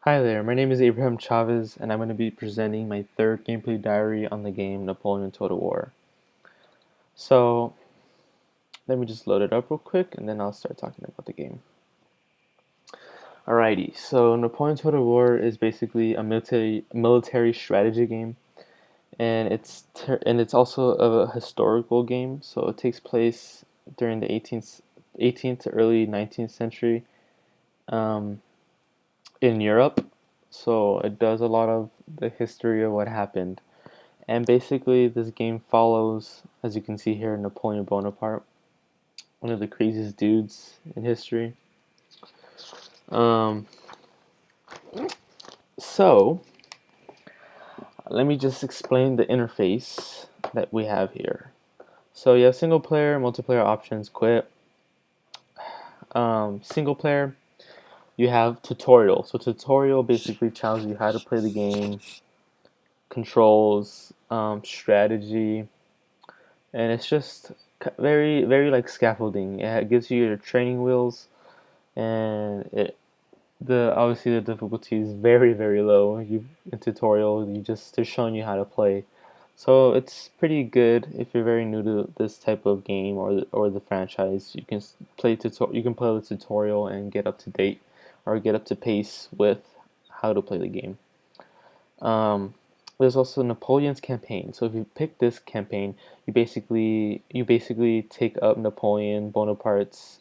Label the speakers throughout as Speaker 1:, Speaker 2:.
Speaker 1: Hi there, my name is Abraham Chavez, and I'm going to be presenting my third gameplay diary on the game Napoleon Total War. So, let me just load it up real quick, and then I'll start talking about the game. Alrighty, so Napoleon Total War is basically a military strategy game, and it's also a historical game. So it takes place during the 18th to early 19th century um, in Europe. So it does a lot of the history of what happened. And basically, this game follows, as you can see here, Napoleon Bonaparte, one of the craziest dudes in history. Um, so, let me just explain the interface that we have here. So, you have single player, multiplayer options, quit. Single player, you have tutorial. So, tutorial basically tells you how to play the game, controls, strategy, and it's just very, very like scaffolding. It gives you your training wheels and the obviously the difficulty is very very low. You in tutorial you just they're showing you how to play, so it's pretty good if you're very new to this type of game or the franchise. You can play the tutorial and get up to date or get up to pace with how to play the game. Um, there's also Napoleon's campaign. So if you pick this campaign, you basically take up Napoleon Bonaparte's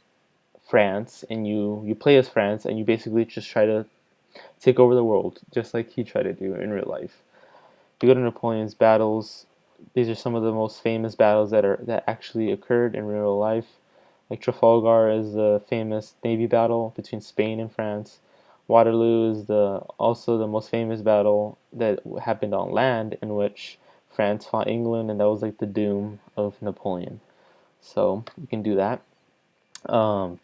Speaker 1: France, and you play as France, and you basically just try to take over the world, just like he tried to do in real life. You go to Napoleon's battles. These are some of the most famous battles that actually occurred in real life. Like Trafalgar is the famous navy battle between Spain and France. Waterloo is also the most famous battle that happened on land, in which France fought England, and that was like the doom of Napoleon. So you can do that.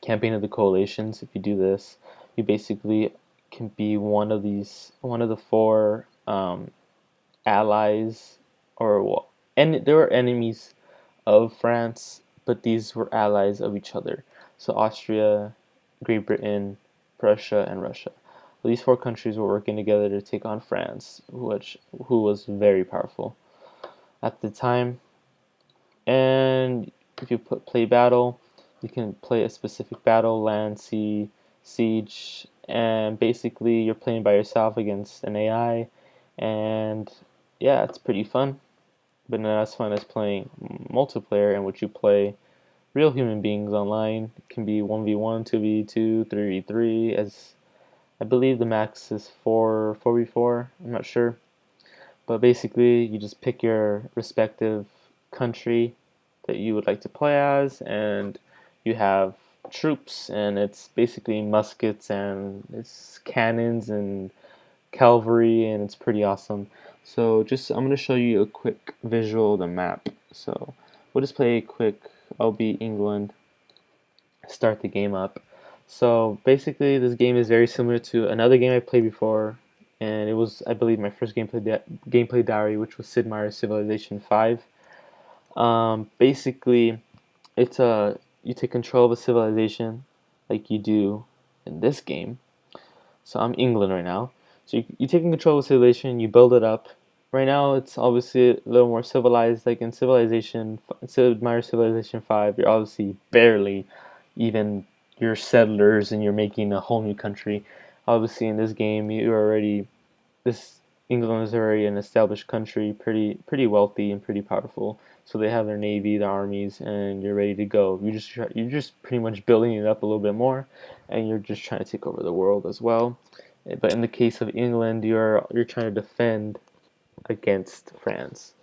Speaker 1: Campaign of the coalitions. If you do this, you basically can be one of the four allies, and there were enemies of France, but these were allies of each other. So Austria, Great Britain, Prussia, and Russia. These four countries were working together to take on France, who was very powerful at the time. And if you play battle, you can play a specific battle, land, sea, siege, and basically you're playing by yourself against an AI, and yeah, it's pretty fun. But not as fun as playing multiplayer, in which you play real human beings online. It can be 1v1, 2v2, 3v3, as I believe the max is 4v4. I'm not sure. But basically, you just pick your respective country that you would like to play as, and you have troops, and it's basically muskets and it's cannons and cavalry, and it's pretty awesome. So just I'm going to show you a quick visual of the map. So we'll just play a quick, I'll be England, start the game up. So basically this game is very similar to another game I played before, and it was, I believe, my first gameplay diary, which was Sid Meier's Civilization 5. Basically, it's a you take control of a civilization like you do in this game. So I'm England right now. So you taking control of a civilization, you build it up. Right now, it's obviously a little more civilized. Like in Sid Meier's Civilization 5, you're obviously barely even you're settlers and you're making a whole new country. Obviously, in this game, this England is already an established country, pretty wealthy and pretty powerful. So they have their navy, their armies, and you're ready to go. You're just pretty much building it up a little bit more, and you're just trying to take over the world as well. But in the case of England, you're trying to defend against France.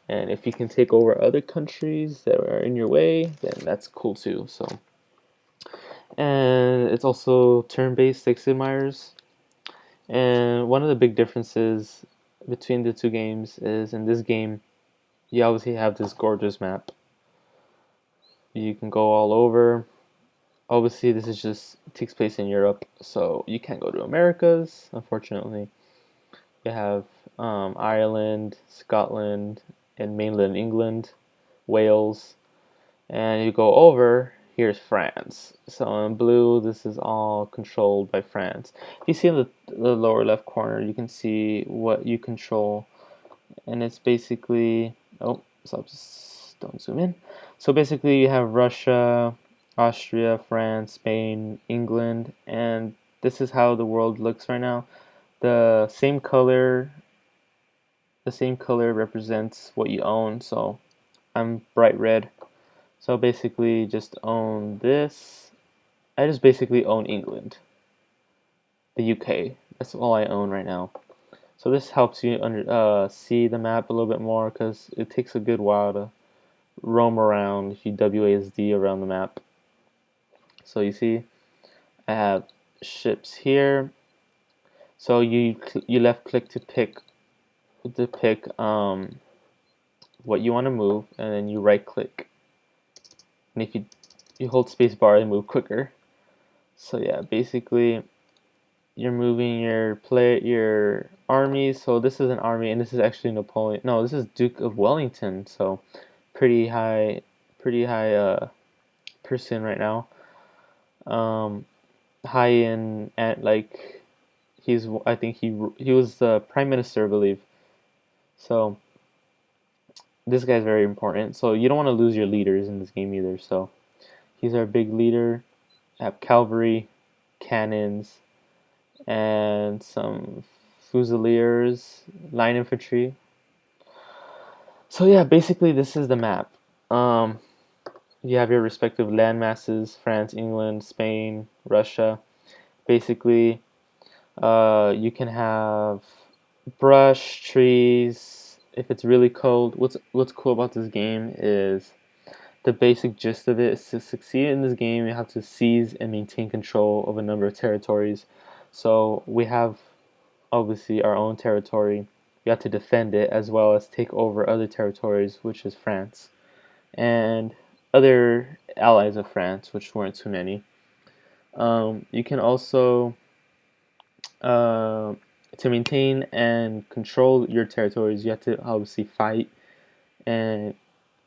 Speaker 1: And if you can take over other countries that are in your way, then that's cool too. So, and it's also turn-based like Sid Meier's. And one of the big differences between the two games is in this game, you obviously have this gorgeous map. You can go all over. Obviously, this is just takes place in Europe, so you can't go to Americas, unfortunately. You have Ireland, Scotland, and mainland England, Wales, and you go over. Here's France. So in blue, this is all controlled by France. You see the lower left corner, you can see what you control, and it's basically, oh, so I'll just don't zoom in. So basically you have Russia, Austria, France, Spain, England, and this is how the world looks right now. The same color, represents what you own. So I'm bright red. So basically just own this. I just basically own England, the UK. That's all I own right now. So this helps you see the map a little bit more, because it takes a good while to roam around if you WASD around the map. So you see I have ships here. So you left click to pick what you want to move, and then you right click, and if you hold space bar, and move quicker. So yeah, basically you're moving your armies. So this is an army, and this is actually Napoleon. No, this is Duke of Wellington. So pretty high person right now. High in at like I think he was the prime minister, I believe. So this guy's very important. So you don't want to lose your leaders in this game either. So he's our big leader. Have cavalry, cannons, and some fusiliers, line infantry. So yeah, basically this is the map. Um, you have your respective land masses: France, England, Spain, Russia. Basically, you can have brush, trees. If it's really cold, what's cool about this game is the basic gist of it is to succeed in this game, you have to seize and maintain control of a number of territories. So we have obviously our own territory. We have to defend it as well as take over other territories, which is France, and other allies of France, which weren't too many. You can also, uh, to maintain and control your territories, you have to obviously fight, and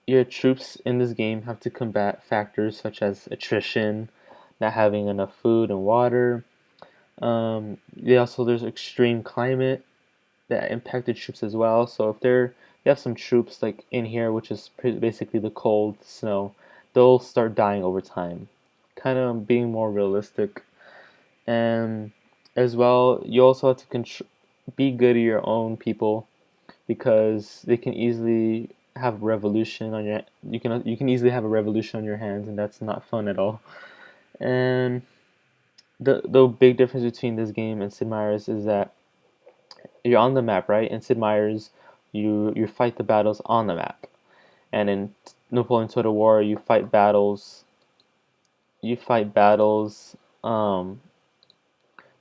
Speaker 1: your troops in this game have to combat factors such as attrition, not having enough food and water. There's extreme climate that impact the troops as well. So if you have some troops like in here, which is basically the cold, snow, they'll start dying over time. Kind of being more realistic, and as well, you also have to be good to your own people, because they can easily have revolution on your you can easily have a revolution on your hands, and that's not fun at all. And the big difference between this game and Sid Meier's is that you're on the map, right? In Sid Meier's, you fight the battles on the map, and in Napoleon Total War, you fight battles. You fight battles. So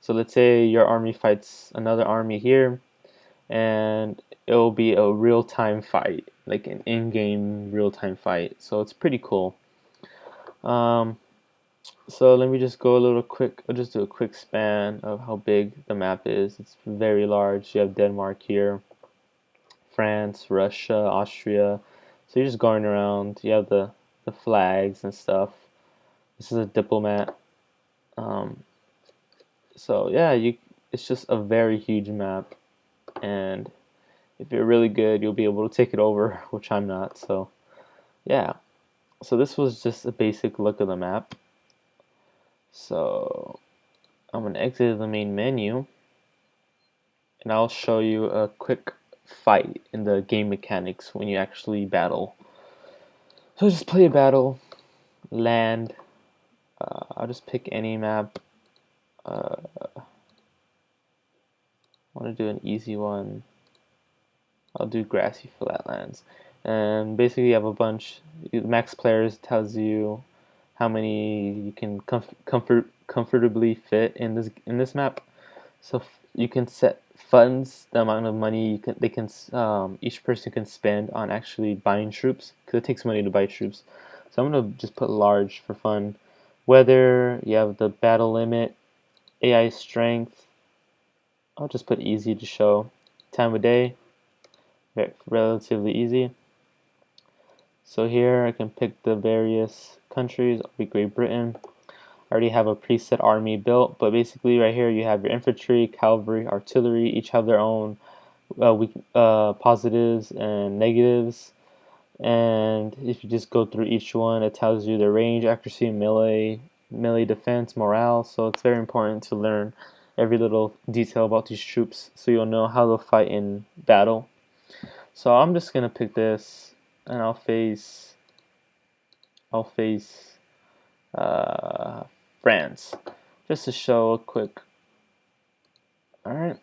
Speaker 1: let's say your army fights another army here, and it will be a real-time fight, like an in-game real-time fight. So it's pretty cool. Um, so let me just go a little quick. I'll just do a quick span of how big the map is. It's very large. You have Denmark here, France, Russia, Austria. So you're just going around. You have the flags and stuff. This is a diplomat. Um, so yeah, it's just a very huge map, and if you're really good, you'll be able to take it over, which I'm not. So yeah. So this was just a basic look of the map. So I'm gonna exit the main menu, and I'll show you a quick fight in the game mechanics when you actually battle. So just play a battle, land. I'll just pick any map. I want to do an easy one. I'll do grassy flatlands. And basically you have a bunch. Max players tells you how many you can comfortably fit in this map. So you can set funds, the amount of money each person can spend on actually buying troops, because it takes money to buy troops. So I'm gonna just put large for fun. Weather, you have the battle limit, AI strength. I'll just put easy to show. Time of day, relatively easy. So here I can pick the various countries. I'll be Great Britain. I already have a preset army built, but basically right here you have your infantry, cavalry, artillery, each have their own positives and negatives. And if you just go through each one, it tells you the range, accuracy, melee defense, morale. So it's very important to learn every little detail about these troops so you'll know how they'll fight in battle. So I'm just gonna pick this, and I'll face uh, France, just to show a quick. All right,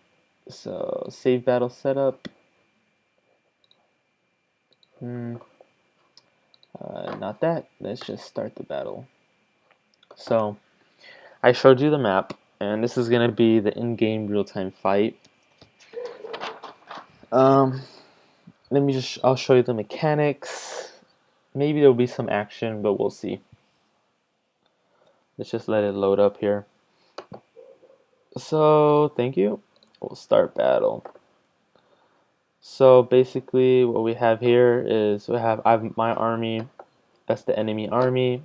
Speaker 1: so save battle setup. Not that. Let's just start the battle. So I showed you the map, and this is gonna be the in-game real-time fight. Um, I'll show you the mechanics. Maybe there'll be some action, but we'll see. Let's just let it load up here. So thank you. We'll start battle. So basically, what we have here is I have my army. That's the enemy army.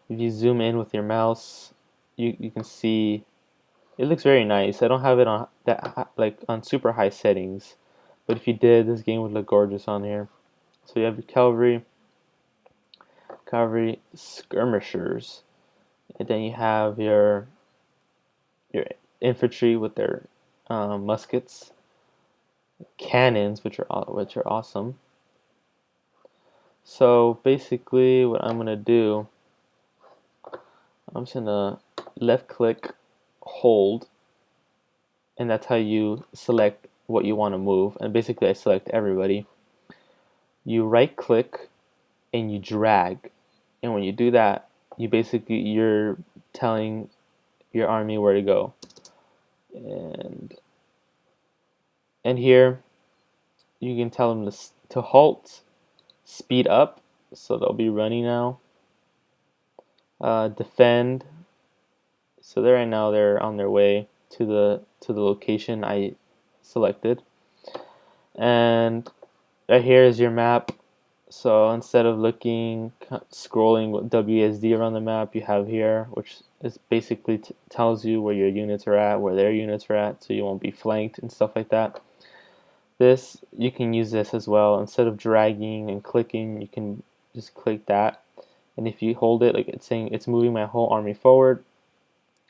Speaker 1: If you zoom in with your mouse, you can see it looks very nice. I don't have it on that like on super high settings, but if you did, this game would look gorgeous on here. So you have your cavalry skirmishers, and then you have your infantry with their muskets, cannons, which are awesome. So basically, what I'm gonna do, I'm just gonna left click, hold, and that's how you select what you want to move. And basically, I select everybody. You right click and you drag, and when you do that, you're telling your army where to go. And here you can tell them to halt, speed up, so they'll be running now. Defend, so right now they're on their way to the location I selected. And right here is your map. So instead of scrolling with WSD around the map, you have here, which is basically tells you where your units are at, where their units are at, so you won't be flanked and stuff like that. You can use this as well. Instead of dragging and clicking, you can just click that, and if you hold it, like it's saying it's moving my whole army forward.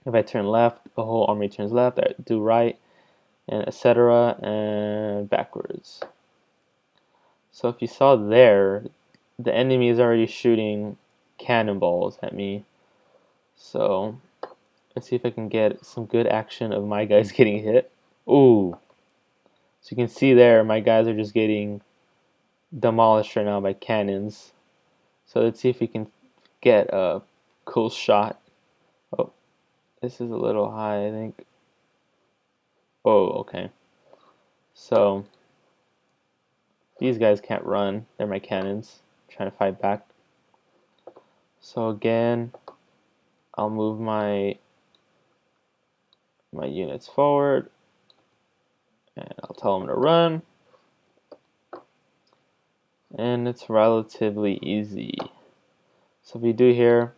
Speaker 1: If I turn left, the whole army turns left. I do right, and etc. and backwards. So if you saw there, the enemy is already shooting cannonballs at me. So let's see if I can get some good action of my guys getting hit. Ooh. So you can see there, my guys are just getting demolished right now by cannons. So let's see if we can get a cool shot. Oh, this is a little high, I think. Oh, okay. So these guys can't run. They're my cannons trying to fight back. So again, I'll move my units forward, and I'll tell them to run. And it's relatively easy. So if we do here,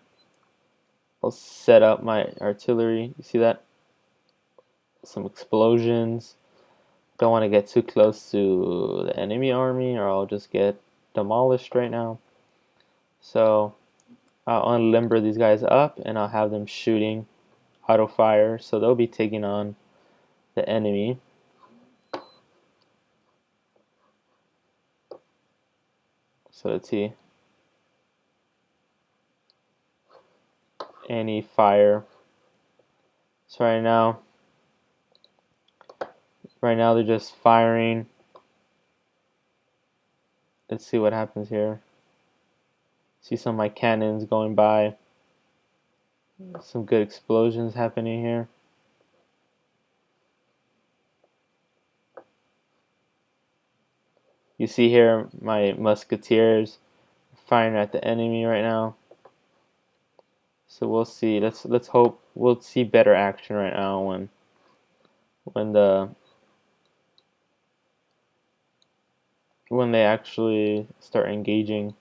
Speaker 1: I'll set up my artillery. You see that? Some explosions. Don't want to get too close to the enemy army or I'll just get demolished right now. So I'll unlimber these guys up and I'll have them shooting auto fire, so they'll be taking on the enemy. So let's see. Any fire. So right now they're just firing. Let's see what happens here. See some of my cannons going by. Some good explosions happening here. You see here my musketeers firing at the enemy right now. So we'll see. Let's hope we'll see better action right now when they actually start engaging.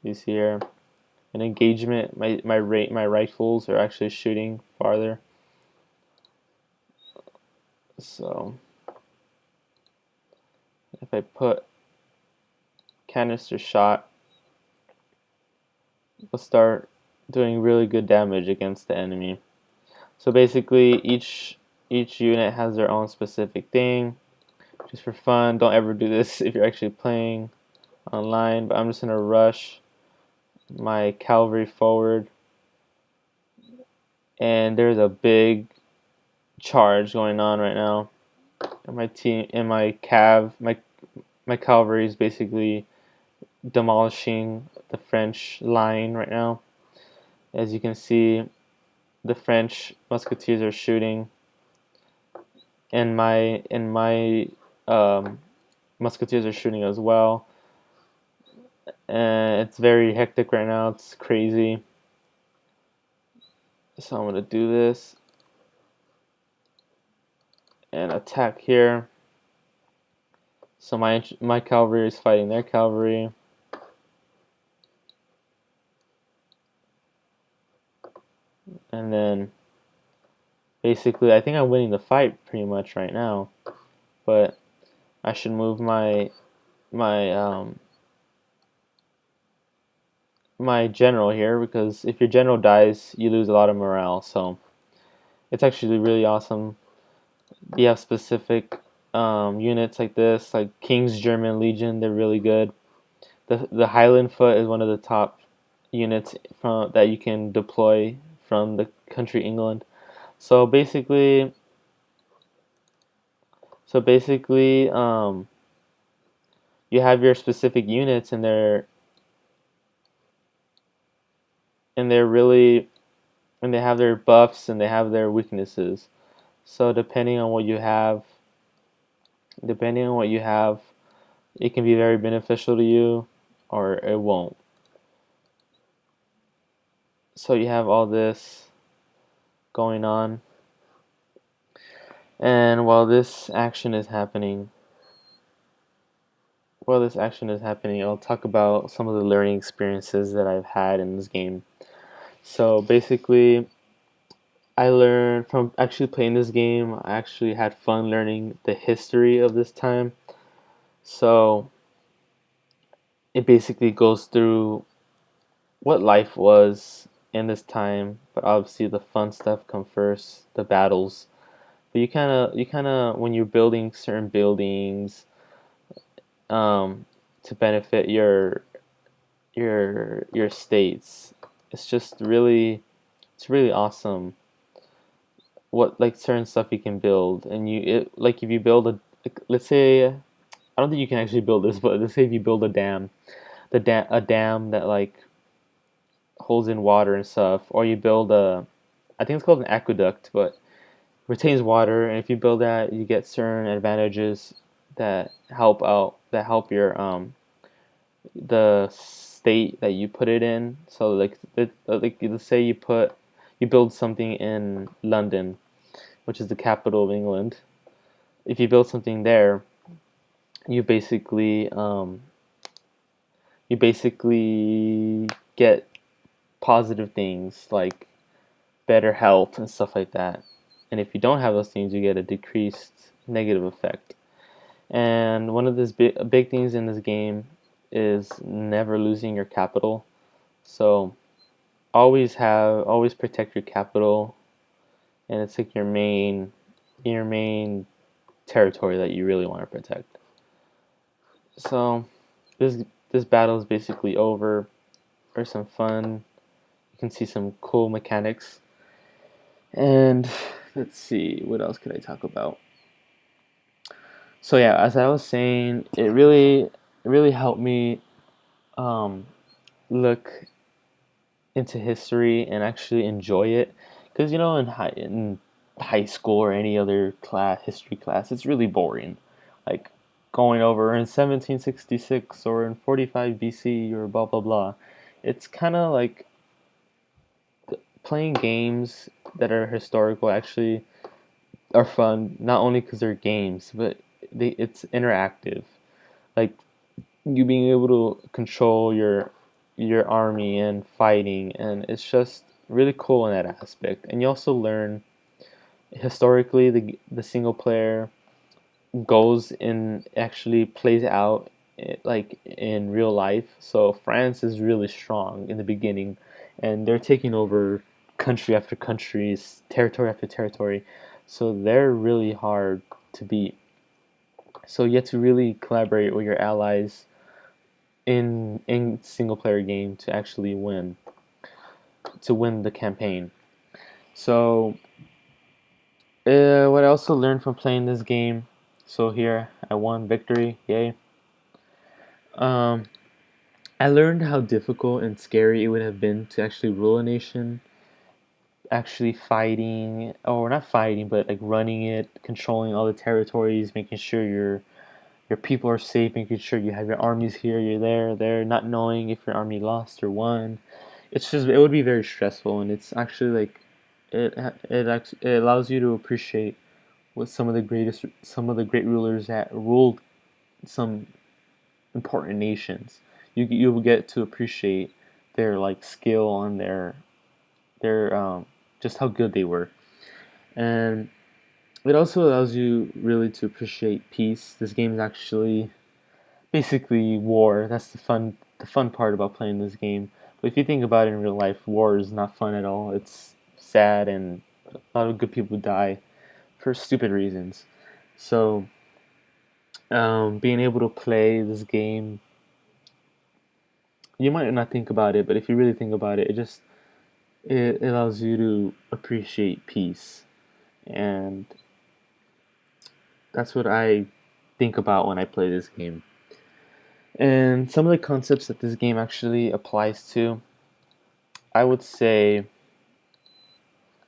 Speaker 1: You see here an engagement. My rifles are actually shooting farther. So if I put canister shot, we'll start doing really good damage against the enemy. So basically, each unit has their own specific thing. Just for fun, don't ever do this if you're actually playing online. But I'm just gonna rush my cavalry forward, and there's a big charge going on right now. And my team and my cavalry is basically demolishing the French line right now. As you can see, the French musketeers are shooting, and my musketeers are shooting as well. And it's very hectic right now. It's crazy. So I'm gonna do this and attack here. So my cavalry is fighting their cavalry. And then basically I think I'm winning the fight pretty much right now. But I should move my my general here, because if your general dies, you lose a lot of morale. So it's actually really awesome. You have specific units like this, like King's German Legion. They're really good. The Highland Foot is one of the top units that you can deploy from the country England. So basically, you have your specific units, and they're really, and they have their buffs and they have their weaknesses. So depending on what you have, it can be very beneficial to you, or it won't. So you have all this going on, and I'll talk about some of the learning experiences that I've had in this game. So basically, I learned from actually playing this game. I actually had fun learning the history of this time. So it basically goes through what life was in this time, but obviously the fun stuff come first, the battles. But you kind of when you're building certain buildings, um, to benefit your states, it's just really it's really awesome what, like, certain stuff you can build. And like, if you build let's say, I don't think you can actually build this, but let's say if you build a dam that, like, holds in water and stuff, or you build I think it's called an aqueduct, but retains water. And if you build that, you get certain advantages that help your the state that you put it in. So like let's say you build something in London, which is the capital of England. If you build something there, you basically um, you basically get positive things like better health and stuff like that. And if you don't have those things, you get a decreased negative effect. And one of the big things in this game is never losing your capital. So always protect your capital, and it's like your main territory that you really want to protect. So this battle is basically over. There's some fun. You can see some cool mechanics. And let's see, what else could I talk about? So yeah, as I was saying, it really helped me um, look into history and actually enjoy it. Because in high school or any other history class, it's really boring. Like, going over in 1766 or in 45 BC or blah blah blah. It's kind of like playing games that are historical actually are fun, not only because they're games, but it's interactive. Like, you being able to control your army and fighting, and it's just really cool in that aspect. And you also learn historically the single player goes and actually plays out like in real life. So France is really strong in the beginning, and they're taking over country after country, territory after territory. So they're really hard to beat. So you have to really collaborate with your allies in single player game to actually win the campaign. So what I also learned from playing this game, so here I won victory, yay. Um, I learned how difficult and scary it would have been to actually rule a nation, actually fighting, or not fighting, but like running it, controlling all the territories, making sure your people are safe, making sure you have your armies here, you're there, not knowing if your army lost or won. It would be very stressful, and it's actually like it allows you to appreciate what some of the great rulers that ruled some important nations. You will get to appreciate their like skill and their just how good they were, and it also allows you really to appreciate peace. This game is actually basically war. That's the fun part about playing this game. But if you think about it in real life, war is not fun at all. It's sad, and a lot of good people die for stupid reasons. So being able to play this game, you might not think about it, but if you really think about it, it allows you to appreciate peace, and that's what I think about when I play this game. And some of the concepts that this game actually applies to, I would say,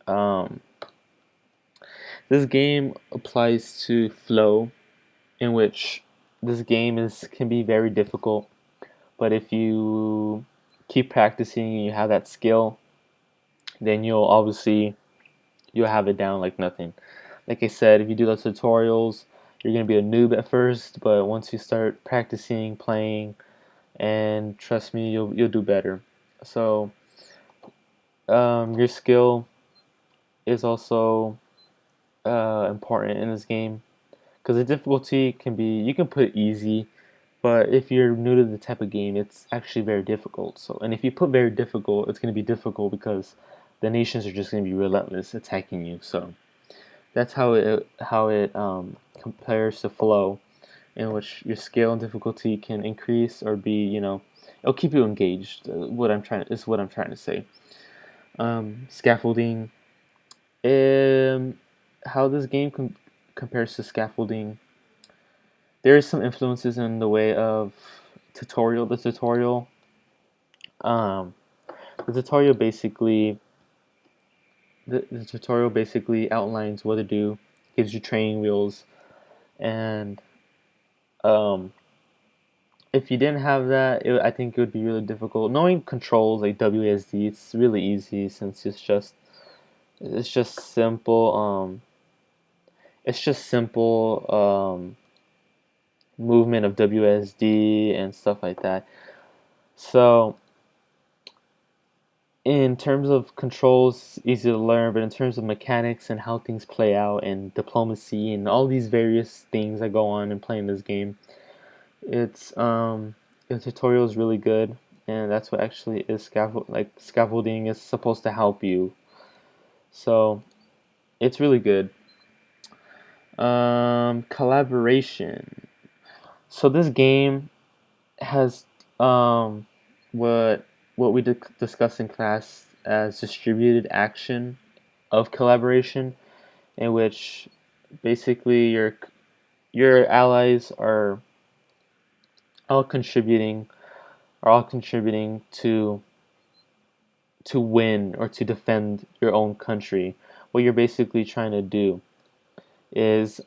Speaker 1: um, this game applies to flow, in which this game is can be very difficult, but if you keep practicing and you have that skill, then you'll have it down like nothing. Like I said, if you do those tutorials, you're gonna be a noob at first, but once you start practicing, playing, and trust me, you'll do better. So your skill is also important in this game because the difficulty can be you can put easy, but if you're new to the type of game, it's actually very difficult. So, and if you put very difficult, it's going to be difficult because the nations are just going to be relentless attacking you. So that's how it compares to flow, in which your skill and difficulty can increase or be, it'll keep you engaged. What I'm trying to say. Scaffolding. Um, how this game compares to scaffolding. There is some influences in the way of tutorial. Um, the tutorial basically the tutorial basically outlines what to do, gives you training wheels, and um, if you didn't have that, I think it would be really difficult. Knowing controls like WSD, it's really easy since it's just simple. It's just simple movement of WSD and stuff like that. So in terms of controls, easy to learn, but in terms of mechanics and how things play out and diplomacy and all these various things that go on in playing this game, it's the tutorial is really good, and that's what actually is scaffolding is supposed to help you. So it's really good. Collaboration. So this game has what we discussed in class as distributed action of collaboration, in which basically your allies all contributing all contributing to win or to defend your own country. What you're basically trying to do is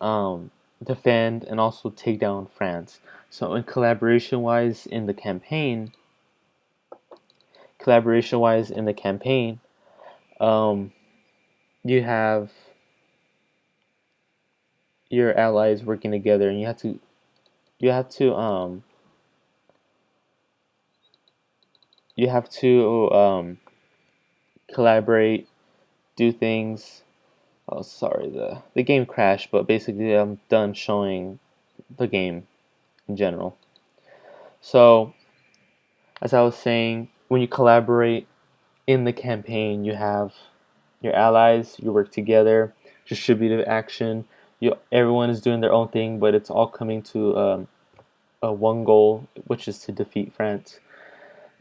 Speaker 1: defend and also take down France. So in collaboration wise in the campaign, um, you have your allies working together, and you have to you have to collaborate, do things. Oh, sorry, the game crashed, but basically I'm done showing the game in general. So, as I was saying, when you collaborate in the campaign, you have your allies, you work together, distributive action. Everyone is doing their own thing, but it's all coming to a one goal, which is to defeat France.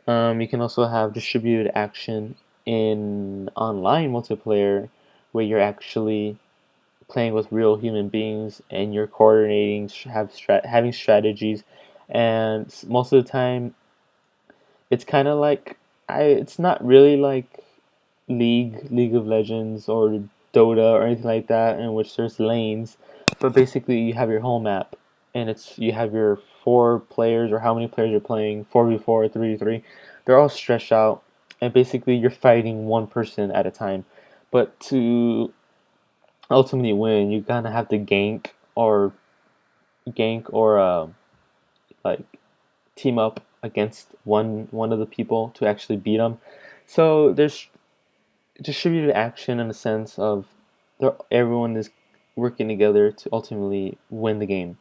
Speaker 1: You can also have distributed action in online multiplayer, where you're actually playing with real human beings and you're coordinating, having strategies, and most of the time it's kind of like it's not really like League of Legends or Dota or anything like that, in which there's lanes, but basically you have your whole map, and you have your 4 players or how many players you're playing, 4v4, 3v3. They're all stretched out, and basically you're fighting one person at a time. But to ultimately win, you kind of have to gank or like team up against one of the people to actually beat them. So there's distributed action in the sense of everyone is working together to ultimately win the game.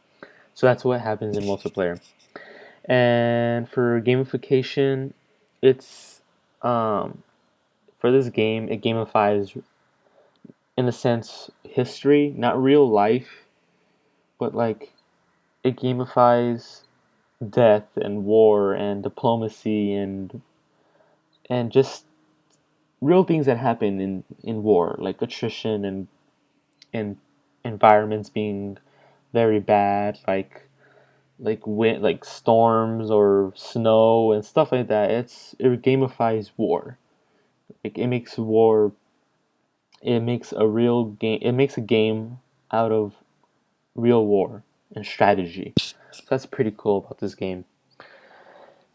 Speaker 1: So that's what happens in multiplayer. And for gamification, it's for this game, it gamifies in a sense history, not real life, but like it gamifies death and war and diplomacy and just real things that happen in war, like attrition and environments being very bad, like wind, like storms or snow and stuff like that. It gamifies war. Like it makes a real game. It makes a game out of real war and strategy. So that's pretty cool about this game.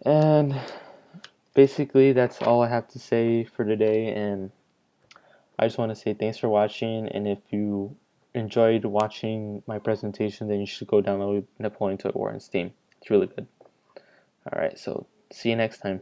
Speaker 1: And basically, that's all I have to say for today. And I just want to say thanks for watching. And if you enjoyed watching my presentation, then you should go download Napoleon Toy War on Steam. It's really good. All right, so see you next time.